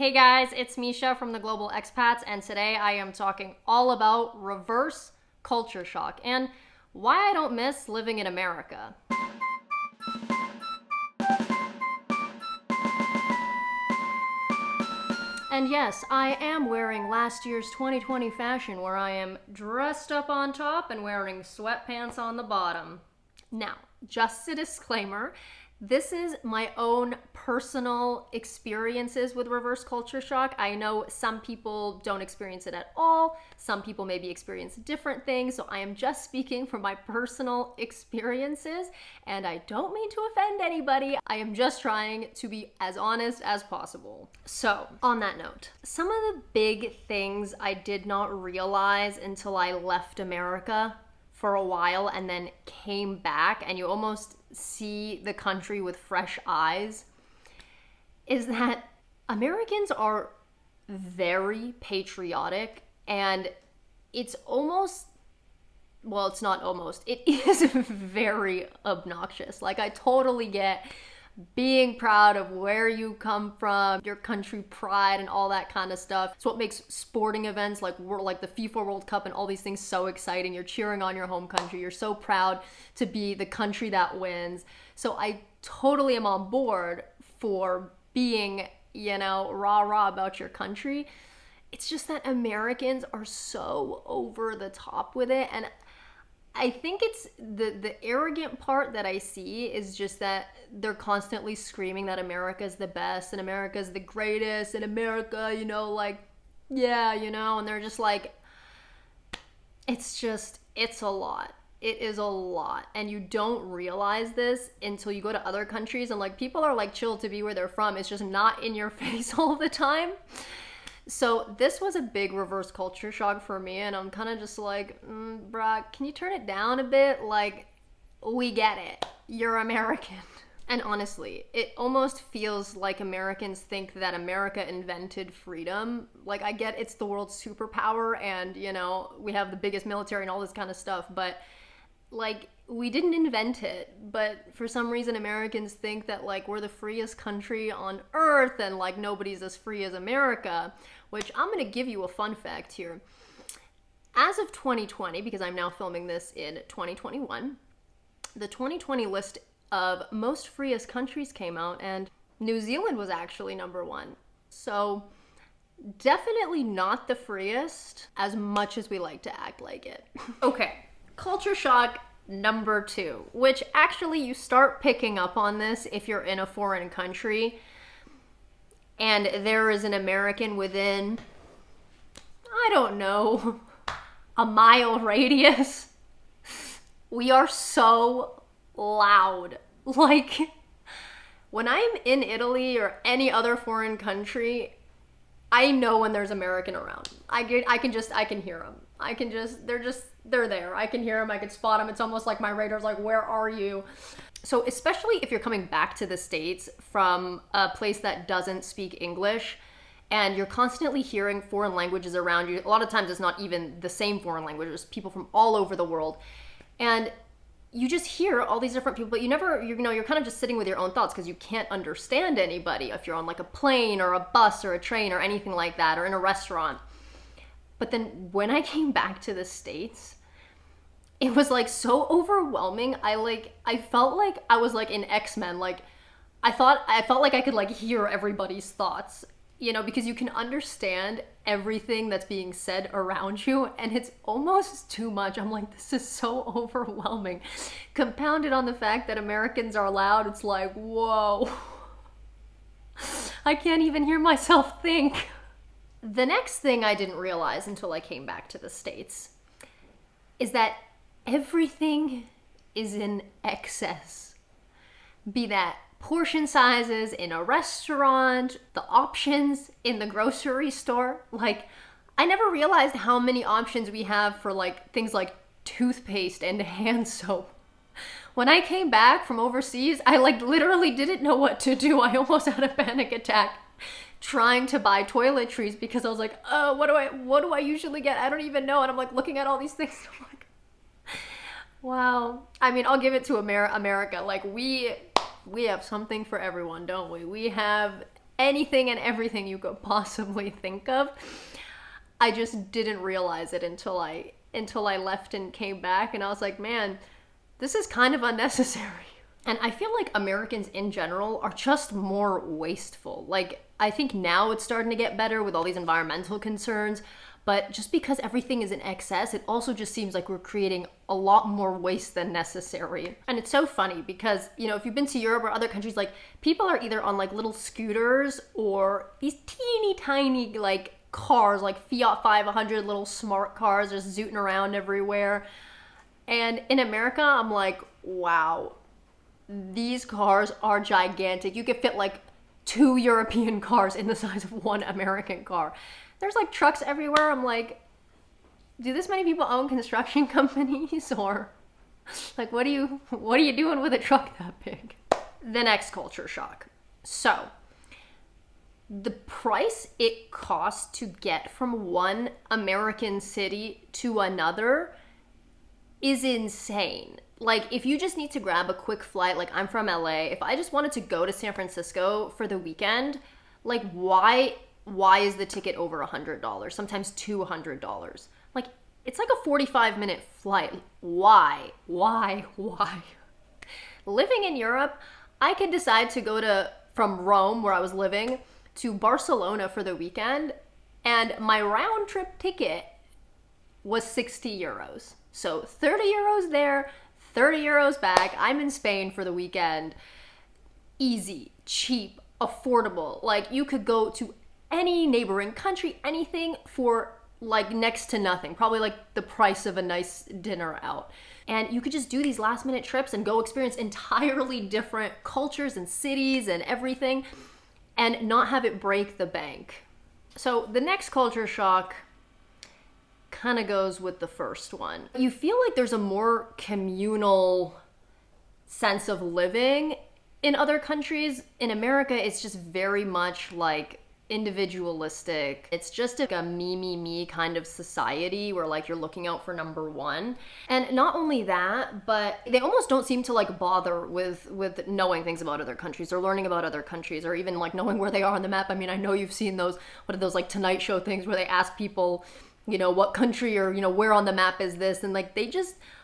Hey guys, it's Misha from the Global Expats, and today I am talking all about reverse culture shock and why I don't miss living in America. And yes, I am wearing last year's 2020 fashion where I am dressed up on top and wearing sweatpants on the bottom. Now, just a disclaimer, this is my own personal experiences with reverse culture shock. I know some people don't experience it at all. Some people maybe experience different things. So I am just speaking from my personal experiences, and I don't mean to offend anybody. I am just trying to be as honest as possible. So on that note, some of the big things I did not realize until I left America for a while and then came back, and you almost see the country with fresh eyes, is that Americans are very patriotic, and it's almost, well, it's not almost, it is very obnoxious. Like, I totally get being proud of where you come from, your country pride and all that kind of stuff. It's what makes sporting events like the FIFA World Cup and all these things so exciting. You're cheering on your home country. You're so proud to be the country that wins. So I totally am on board for being, rah-rah about your country. It's just that Americans are so over the top with it, and I think it's the arrogant part that I see is just that they're constantly screaming that America's the best and America's the greatest and America, and they're just like, it's a lot. It is a lot. And you don't realize this until you go to other countries and like people are like chill to be where they're from. It's just not in your face all the time. So this was a big reverse culture shock for me, and I'm kind of just like, bruh, can you turn it down a bit? Like, we get it. You're American. And honestly, it almost feels like Americans think that America invented freedom. Like, I get it's the world's superpower and, we have the biggest military and all this kind of stuff, but like, we didn't invent it, but for some reason Americans think that like we're the freest country on earth and like nobody's as free as America, which I'm gonna give you a fun fact here. As of 2020, because I'm now filming this in 2021, the 2020 list of most freest countries came out, and New Zealand was actually number one. So definitely not the freest as much as we like to act like it. Okay, culture shock number 2, which actually you start picking up on this if you're in a foreign country and there is an American within, I don't know, a mile radius. We are so loud. Like, when I'm in Italy or any other foreign country, I know when there's American around. I can hear them. They're there. I can hear them. I can spot them. It's almost like my radar's like, where are you? So especially if you're coming back to the States from a place that doesn't speak English and you're constantly hearing foreign languages around you, a lot of times it's not even the same foreign languages, people from all over the world. And you just hear all these different people, but you're kind of just sitting with your own thoughts because you can't understand anybody if you're on like a plane or a bus or a train or anything like that, or in a restaurant. But then when I came back to the States, it was like so overwhelming. I felt like I was like in X-Men. Like I felt like I could like hear everybody's thoughts, because you can understand everything that's being said around you, and it's almost too much. I'm like, this is so overwhelming. Compounded on the fact that Americans are loud, it's like, whoa. I can't even hear myself think. The next thing I didn't realize until I came back to the States is that everything is in excess. Be that portion sizes in a restaurant, the options in the grocery store. Like, I never realized how many options we have for like things like toothpaste and hand soap. When I came back from overseas, I like literally didn't know what to do. I almost had a panic attack trying to buy toiletries because I was like, oh, what do I usually get? I don't even know. And I'm like looking at all these things. I'm like, wow. I mean, I'll give it to America. Like we have something for everyone, don't we? We have anything and everything you could possibly think of. I just didn't realize it until I left and came back, and I was like, man, this is kind of unnecessary. And I feel like Americans in general are just more wasteful. Like, I think now it's starting to get better with all these environmental concerns, but just because everything is in excess, it also just seems like we're creating a lot more waste than necessary. And it's so funny because, you know, if you've been to Europe or other countries, like, people are either on like little scooters or these teeny tiny like cars, like Fiat 500 little smart cars just zooting around everywhere. And in America, I'm like, wow, these cars are gigantic. You could fit like 2 European cars in the size of 1 American car. There's like trucks everywhere. I'm like, do this many people own construction companies, or like what are you doing with a truck that big? The next culture shock. So the price it costs to get from one American city to another is insane. Like, if you just need to grab a quick flight, like I'm from LA, if I just wanted to go to San Francisco for the weekend, like why is the ticket over $100? Sometimes $200. Like, it's like a 45-minute flight. Why? Living in Europe, I could decide to go from Rome, where I was living, to Barcelona for the weekend, and my round trip ticket was 60 euros. So 30 euros there, 30 euros back. I'm in Spain for the weekend. Easy, cheap, affordable. Like, you could go to any neighboring country, anything, for like next to nothing. Probably like the price of a nice dinner out. And you could just do these last minute trips and go experience entirely different cultures and cities and everything, and not have it break the bank. So the next culture shock kind of goes with the first one. You feel like there's a more communal sense of living in other countries. In America, it's just very much like individualistic. It's just like a me kind of society where like you're looking out for number one. And not only that, but they almost don't seem to like bother with knowing things about other countries or learning about other countries or even like knowing where they are on the map. I mean, I know you've seen those, what are those like Tonight Show things where they ask people, you know, what country or, you know, where on the map is this? And like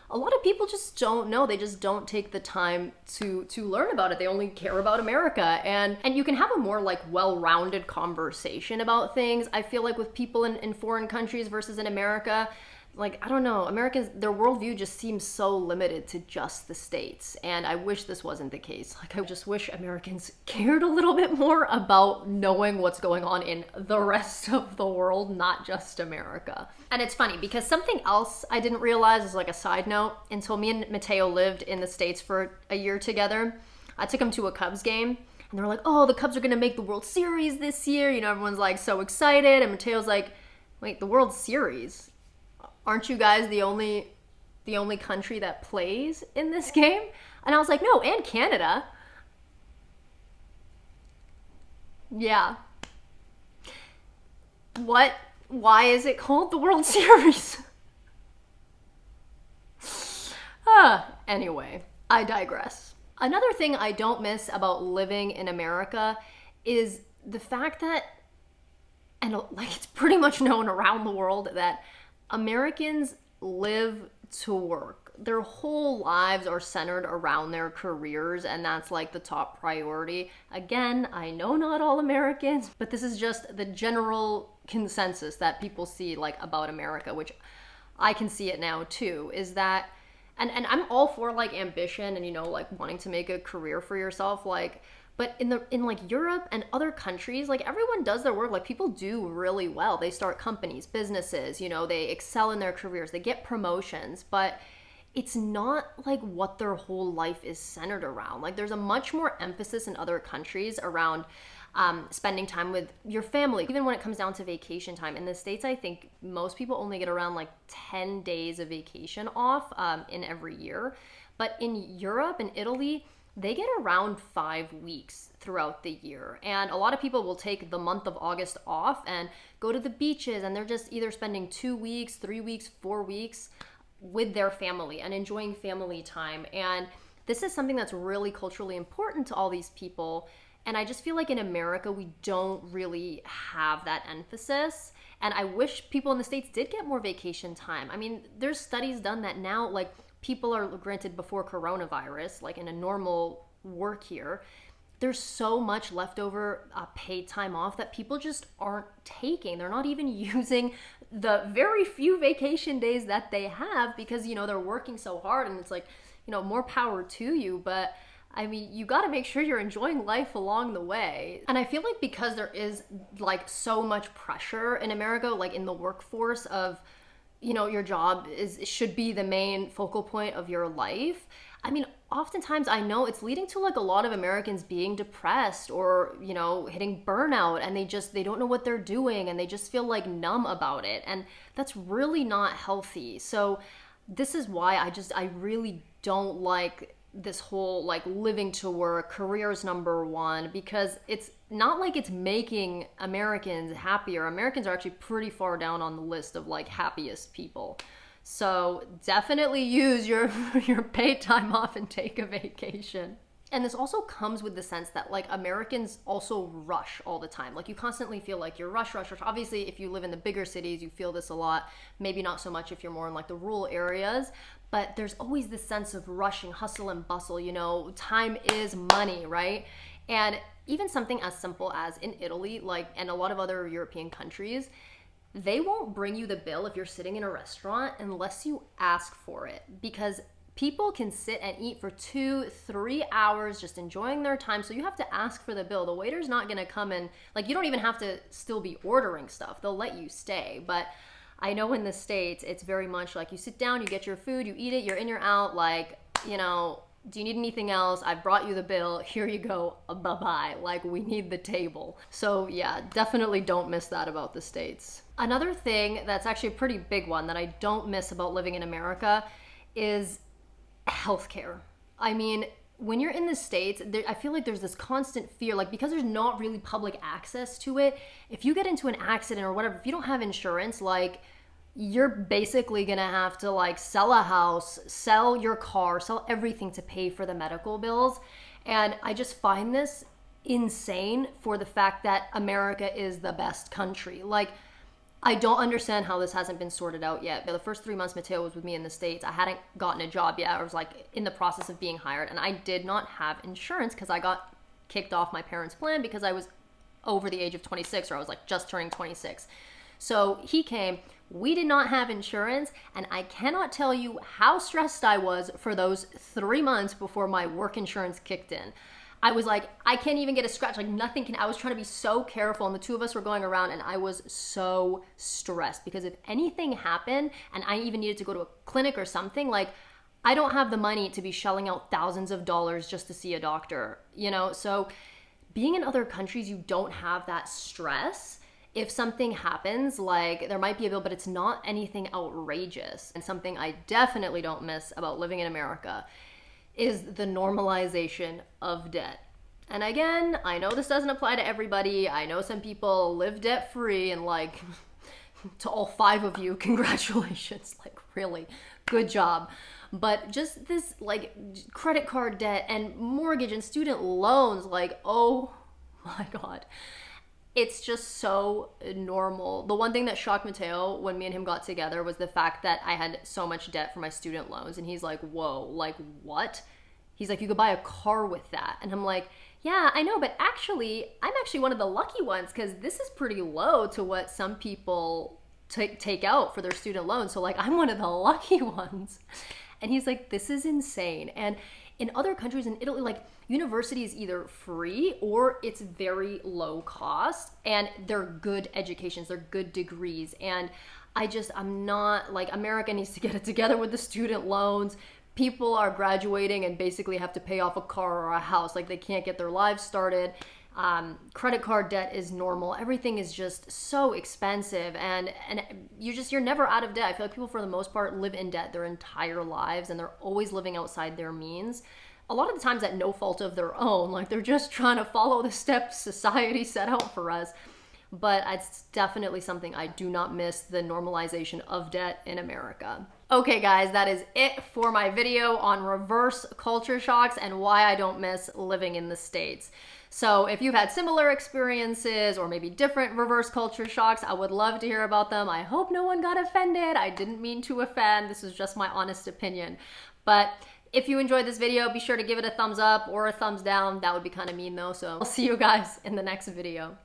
a lot of people just don't know. They just don't take the time to learn about it. They only care about America. And you can have a more like well-rounded conversation about things, I feel like, with people in foreign countries versus in America. Like, I don't know, Americans, their worldview just seems so limited to just the States. And I wish this wasn't the case. Like, I just wish Americans cared a little bit more about knowing what's going on in the rest of the world, not just America. And it's funny because something else I didn't realize as like a side note, until me and Matteo lived in the States for a year together. I took him to a Cubs game, and they were like, oh, the Cubs are gonna make the World Series this year. You know, everyone's like so excited. And Matteo's like, wait, the World Series? Aren't you guys the only country that plays in this game? And I was like, no, and Canada. Yeah. What? Why is it called the World Series? Anyway, I digress. Another thing I don't miss about living in America is the fact that, and like it's pretty much known around the world, that Americans live to work. Their whole lives are centered around their careers, and that's like the top priority. Again, I know not all Americans, but this is just the general consensus that people see like about America, which I can see it now too, is that, and I'm all for like ambition and, you know, like wanting to make a career for yourself, like, but in like Europe and other countries, like everyone does their work. Like people do really well. They start companies, businesses, you know, they excel in their careers, they get promotions, but it's not like what their whole life is centered around. Like there's a much more emphasis in other countries around spending time with your family, even when it comes down to vacation time. In the States, I think most people only get around like 10 days of vacation off in every year. But in Europe and Italy, they get around 5 weeks throughout the year. And a lot of people will take the month of August off and go to the beaches, and they're just either spending 2 weeks, 3 weeks, 4 weeks with their family and enjoying family time. And this is something that's really culturally important to all these people. And I just feel like in America, we don't really have that emphasis. And I wish people in the States did get more vacation time. I mean, there's studies done that now, like people are granted before coronavirus, like in a normal work year, there's so much leftover paid time off that people just aren't taking. They're not even using the very few vacation days that they have because, you know, they're working so hard, and it's like, you know, more power to you. But I mean, you got to make sure you're enjoying life along the way. And I feel like because there is like so much pressure in America, like in the workforce of, you know, your job should be the main focal point of your life. I mean, oftentimes I know it's leading to like a lot of Americans being depressed or, you know, hitting burnout, and they don't know what they're doing, and they just feel like numb about it. And that's really not healthy. So this is why I really don't like this whole like living to work, careers number one, because it's not like it's making Americans happier. Americans are actually pretty far down on the list of like happiest people. So definitely use your paid time off and take a vacation. And this also comes with the sense that like Americans also rush all the time. Like you constantly feel like you're rush. Obviously, if you live in the bigger cities, you feel this a lot. Maybe not so much if you're more in like the rural areas, but there's always this sense of rushing, hustle and bustle, you know, time is money, right? And even something as simple as in Italy, like, and a lot of other European countries, they won't bring you the bill if you're sitting in a restaurant unless you ask for it, because people can sit and eat for 2-3 hours just enjoying their time. So you have to ask for the bill. The waiter's not going to come in, like you don't even have to still be ordering stuff. They'll let you stay. But I know in the States, it's very much like you sit down, you get your food, you eat it, you're in, you're out. Like, you know, do you need anything else? I've brought you the bill. Here you go. Bye-bye. Like, we need the table. So yeah, definitely don't miss that about the States. Another thing that's actually a pretty big one that I don't miss about living in America is healthcare. I mean, when you're in the States, I feel like there's this constant fear, like because there's not really public access to it. If you get into an accident or whatever, if you don't have insurance, like you're basically gonna have to like sell a house, sell your car, sell everything to pay for the medical bills. And I just find this insane for the fact that America is the best country. Like, I don't understand how this hasn't been sorted out yet. The first 3 months Matteo was with me in the States, I hadn't gotten a job yet. I was like in the process of being hired, and I did not have insurance because I got kicked off my parents' plan because I was over the age of 26, or I was like just turning 26. So he came, we did not have insurance, and I cannot tell you how stressed I was for those 3 months before my work insurance kicked in. I was like, I can't even get a scratch, like nothing can, I was trying to be so careful, and the two of us were going around, and I was so stressed because if anything happened and I even needed to go to a clinic or something, like I don't have the money to be shelling out thousands of dollars just to see a doctor, you know? So being in other countries, you don't have that stress. If something happens, like there might be a bill, but it's not anything outrageous. And something I definitely don't miss about living in America is the normalization of debt. And again, I know this doesn't apply to everybody. I know some people live debt free, and like to all 5 of you, congratulations, like really good job. But just this like credit card debt and mortgage and student loans, like, oh my God. It's just so normal. The one thing that shocked Matteo when me and him got together was the fact that I had so much debt for my student loans. And he's like, whoa, like what? He's like, you could buy a car with that. And I'm like, yeah, I know, but actually, I'm actually one of the lucky ones because this is pretty low to what some people take out for their student loans. So like, I'm one of the lucky ones. And he's like, this is insane. And in other countries, in Italy, like university is either free or it's very low cost, and they're good educations, they're good degrees. And I'm not like, America needs to get it together with the student loans. People are graduating and basically have to pay off a car or a house. Like they can't get their lives started. Credit card debt is normal. Everything is just so expensive, and you're never out of debt. I feel like people for the most part live in debt their entire lives, and they're always living outside their means. A lot of the times at no fault of their own, like they're just trying to follow the steps society set out for us. but it's definitely something I do not miss, the normalization of debt in America. Okay guys, that is it for my video on reverse culture shocks and why I don't miss living in the States. So if you've had similar experiences or maybe different reverse culture shocks, I would love to hear about them. I hope no one got offended. I didn't mean to offend. This is just my honest opinion. But if you enjoyed this video, be sure to give it a thumbs up or a thumbs down. That would be kind of mean though. So I'll see you guys in the next video.